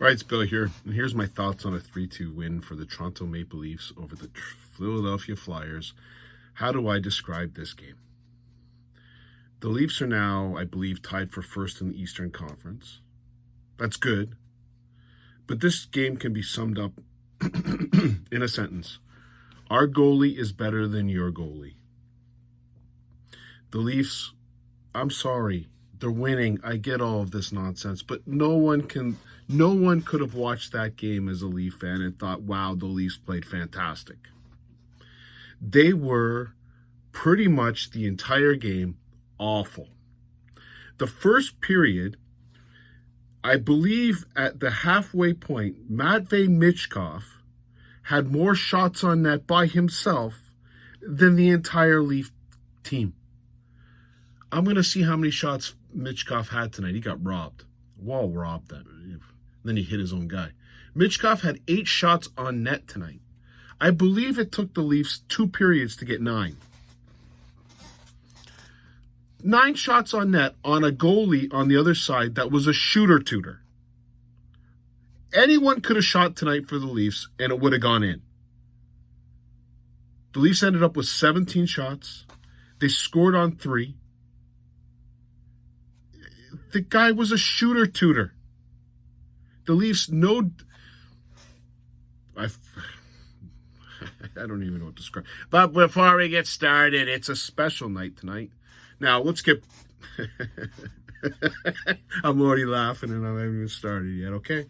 All right, it's Bill here, and here's my thoughts on a 3-2 win for the Toronto Maple Leafs over the Philadelphia Flyers. How do I describe this game? The Leafs are now, I believe, tied for first in the Eastern Conference. That's good. But this game can be summed up in a sentence. Our goalie is better than your goalie. The Leafs, I'm sorry, they're winning. I get all of this nonsense, but no one could have watched that game as a Leaf fan and thought, wow, the Leafs played fantastic. They were pretty much the entire game awful. The first period, I believe at the halfway point, Matvei Michkov had more shots on net by himself than the entire Leaf team. I'm going to see how many shots Michkov had tonight. He got robbed. Wall robbed them. Then he hit his own guy. Michkov had 8 shots on net tonight. I believe it took the Leafs 2 periods to get 9. 9 shots on net on a goalie on the other side that was a shooter-tooter. Anyone could have shot tonight for the Leafs, and it would have gone in. The Leafs ended up with 17 shots. They scored on 3. The guy was a shooter-tooter. The Leafs, I don't even know what to describe. But before we get started, it's a special night tonight. Now, let's get... I'm already laughing and I haven't even started yet, okay?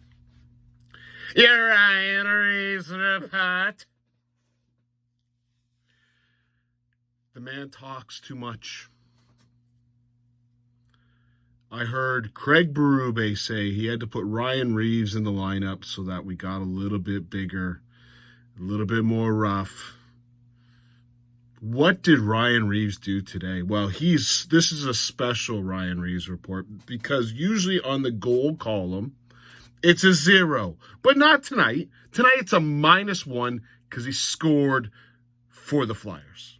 You're Ryan Reaves report. The man talks too much. I heard Craig Berube say he had to put Ryan Reaves in the lineup so that we got a little bit bigger, a little bit more rough. What did Ryan Reaves do today? Well, this is a special Ryan Reaves report because usually on the goal column, it's a 0. But not tonight. Tonight it's a -1 because he scored for the Flyers.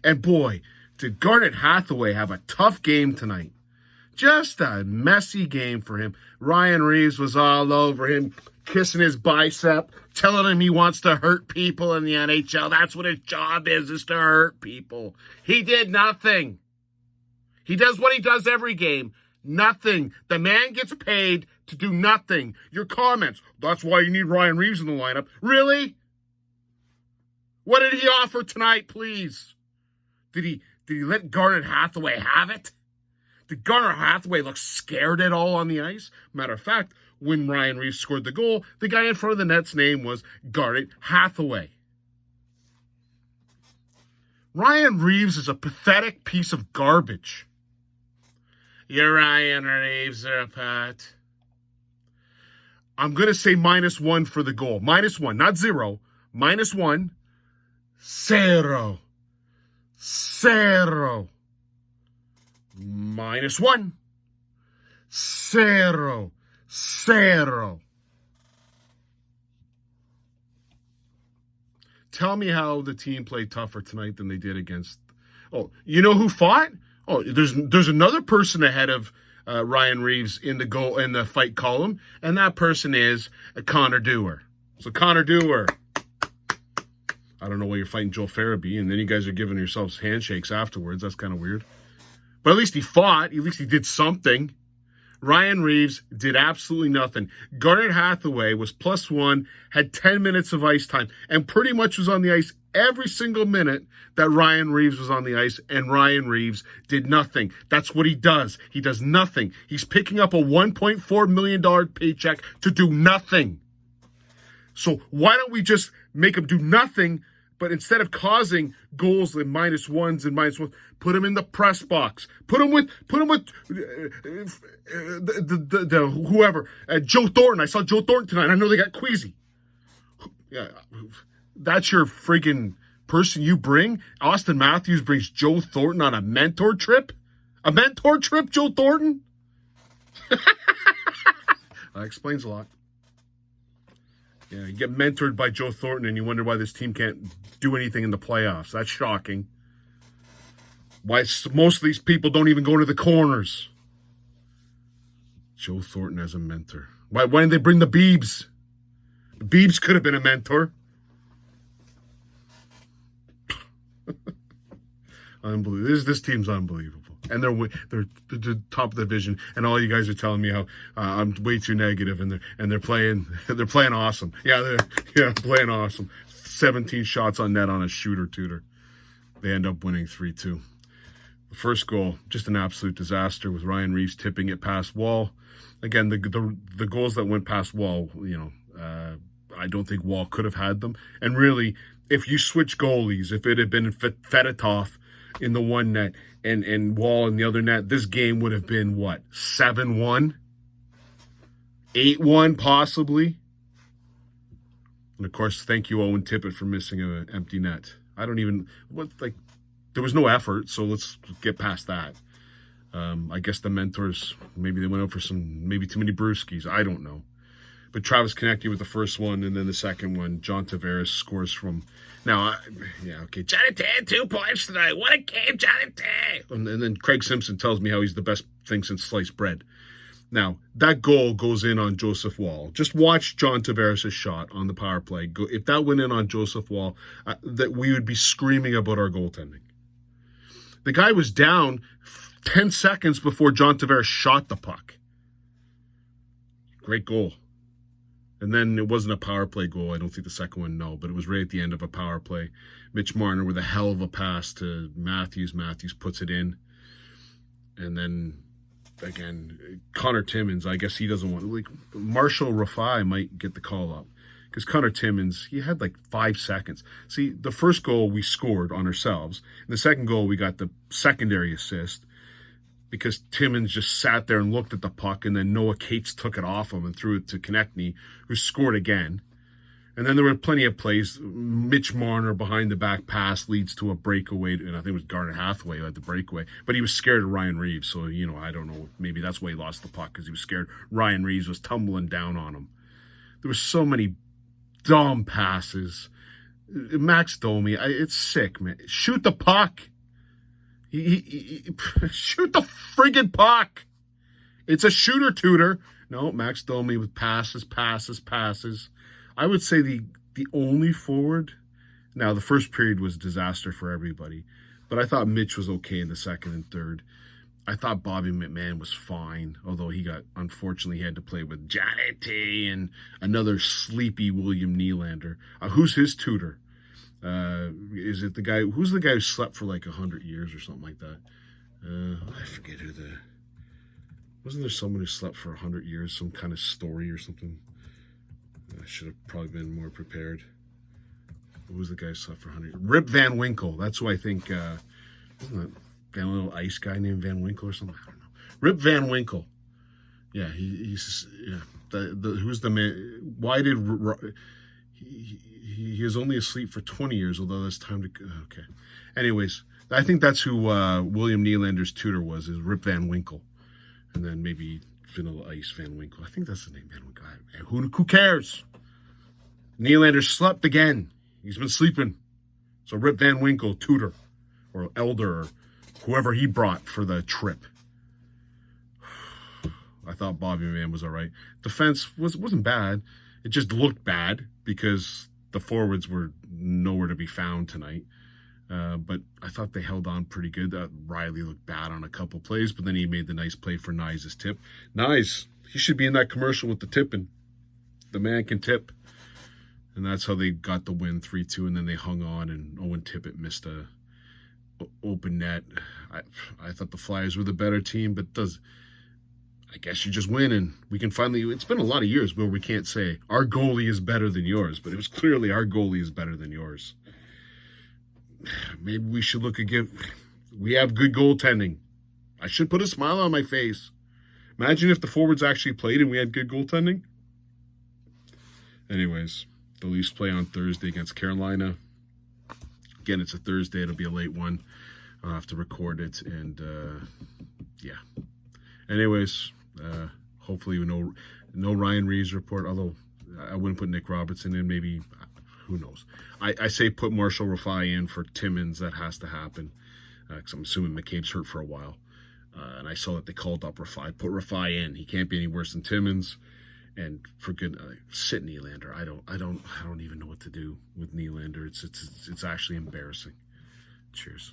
And boy, did Garnet Hathaway have a tough game tonight. Just a messy game for him. Ryan Reaves was all over him, kissing his bicep, telling him he wants to hurt people in the NHL. That's what his job is to hurt people. He did nothing. He does what he does every game. Nothing. The man gets paid to do nothing. Your comments, that's why you need Ryan Reaves in the lineup. Really? What did he offer tonight, please? Did he let Garnet Hathaway have it? Did Garnet Hathaway look scared at all on the ice? Matter of fact, when Ryan Reaves scored the goal, the guy in front of the net's name was Garnet Hathaway. Ryan Reaves is a pathetic piece of garbage. You're Ryan Reaves report. I'm going to say -1 for the goal. -1, not 0. -1. 0. 0. -1. 0. 0. Tell me how the team played tougher tonight than they did against... Oh, you know who fought? Oh, there's another person ahead of Ryan Reaves in the fight column, and that person is Connor Dewar. So Connor Dewar, I don't know why you're fighting Joel Farabee, and then you guys are giving yourselves handshakes afterwards. That's kind of weird. But at least he fought. At least he did something. Ryan Reaves did absolutely nothing. Garnet Hathaway was +1, had 10 minutes of ice time, and pretty much was on the ice every single minute that Ryan Reaves was on the ice, and Ryan Reaves did nothing. That's what he does. He does nothing. He's picking up a $1.4 million paycheck to do nothing. So why don't we just make him do nothing, but instead of causing goals in -1s and -1s, put him in the press box. Put him with whoever. Joe Thornton. I saw Joe Thornton tonight. I know they got Queasy. Yeah, that's your friggin' person you bring? Austin Matthews brings Joe Thornton on a mentor trip? A mentor trip, Joe Thornton? That explains a lot. Yeah, you get mentored by Joe Thornton and you wonder why this team can't do anything in the playoffs. That's shocking. Why most of these people don't even go to the corners. Joe Thornton as a mentor. Why didn't they bring the Beebs? The Beebs could have been a mentor. Unbelievable. This team's unbelievable. And they're the top of the division, and all you guys are telling me how I'm way too negative, and they're playing awesome. Yeah, they're playing awesome. 17 shots on net on a shooter-tutor. They end up winning 3-2. The first goal, just an absolute disaster with Ryan Reaves tipping it past Wall. Again, the goals that went past Wall, I don't think Wall could have had them. And really, if you switch goalies, if it had been Fedotov in the one net and Wall in the other net, this game would have been, what, 7-1? 8-1 possibly? And, of course, thank you, Owen Tippett, for missing an empty net. There was no effort, so let's get past that. I guess the mentors, maybe they went out for maybe too many brewskis. I don't know. But Travis Konecny with the first one, and then the second one, John Tavares scores from... Now, Johnny T, 2 points tonight. What a game, Johnny T! And then Craig Simpson tells me how he's the best thing since sliced bread. Now, that goal goes in on Joseph Wall. Just watch John Tavares' shot on the power play. If that went in on Joseph Wall, that we would be screaming about our goaltending. The guy was down 10 seconds before John Tavares shot the puck. Great goal. And then it wasn't a power play goal. I don't think the second one, no. But it was right at the end of a power play. Mitch Marner with a hell of a pass to Matthews. Matthews puts it in. And then... Again, Connor Timmins, I guess he doesn't want... Marshall Rafai might get the call up. Because Connor Timmins, he had 5 seconds. See, the first goal we scored on ourselves. And the second goal, we got the secondary assist. Because Timmins just sat there and looked at the puck. And then Noah Cates took it off him and threw it to Konecny, who scored again. And then there were plenty of plays. Mitch Marner behind the back pass leads to a breakaway, and I think it was Garner Hathaway who had the breakaway. But he was scared of Ryan Reaves, so, I don't know. Maybe that's why he lost the puck, because he was scared Ryan Reaves was tumbling down on him. There were so many dumb passes. Max Domi, it's sick, man. Shoot the puck. Shoot the friggin' puck. It's a shooter-tutor. No, Max Domi with passes. I would say the only forward... Now, the first period was a disaster for everybody, but I thought Mitch was okay in the second and third. I thought Bobby McMahon was fine, although unfortunately, he had to play with Johnny T and another sleepy William Nylander. Who's his tutor? Is it the guy... Who's the guy who slept for 100 years or something like that? I forget who the... Wasn't there someone who slept for 100 years, some kind of story or something? I should have probably been more prepared. Who was the guy who slept for 100 years? Rip Van Winkle. That's who I think... Isn't that a little ice guy named Van Winkle or something? I don't know. Rip Van Winkle. Yeah, he's... Yeah. Who's the man... Why did... He was only asleep for 20 years, although that's time to... Okay. Anyways, I think that's who William Nylander's tutor was, is Rip Van Winkle. And then maybe Vanilla Ice Van Winkle. I think that's the name, Van Winkle. Who cares? Nylander slept again. He's been sleeping. So Rip Van Winkle, tutor, or elder, or whoever he brought for the trip. I thought Bobby McMahon was all right. Defense wasn't bad. It just looked bad because the forwards were nowhere to be found tonight. But I thought they held on pretty good. Riley looked bad on a couple plays, but then he made the nice play for Nyes' tip. Nyes, he should be in that commercial with the tipping. The man can tip. And that's how they got the win 3-2, and then they hung on, and Owen Tippett missed a open net. I thought the Flyers were the better team, but I guess you just win, and we can finally... It's been a lot of years where we can't say, our goalie is better than yours, but it was clearly our goalie is better than yours. Maybe we should look again. We have good goaltending. I should put a smile on my face. Imagine if the forwards actually played and we had good goaltending. Anyways, the Leafs play on Thursday against Carolina. Again, it's a Thursday. It'll be a late one. I'll have to record it. And, yeah. Anyways, hopefully no Ryan Reaves report, although I wouldn't put Nick Robertson in. Maybe... Who knows? I say put Marshall Rafai in for Timmins. That has to happen. Because I'm assuming McCabe's hurt for a while. And I saw that they called up Rafai. Put Rafai in. He can't be any worse than Timmins. And for good, sit Nylander. I don't even know what to do with Nylander. It's actually embarrassing. Cheers.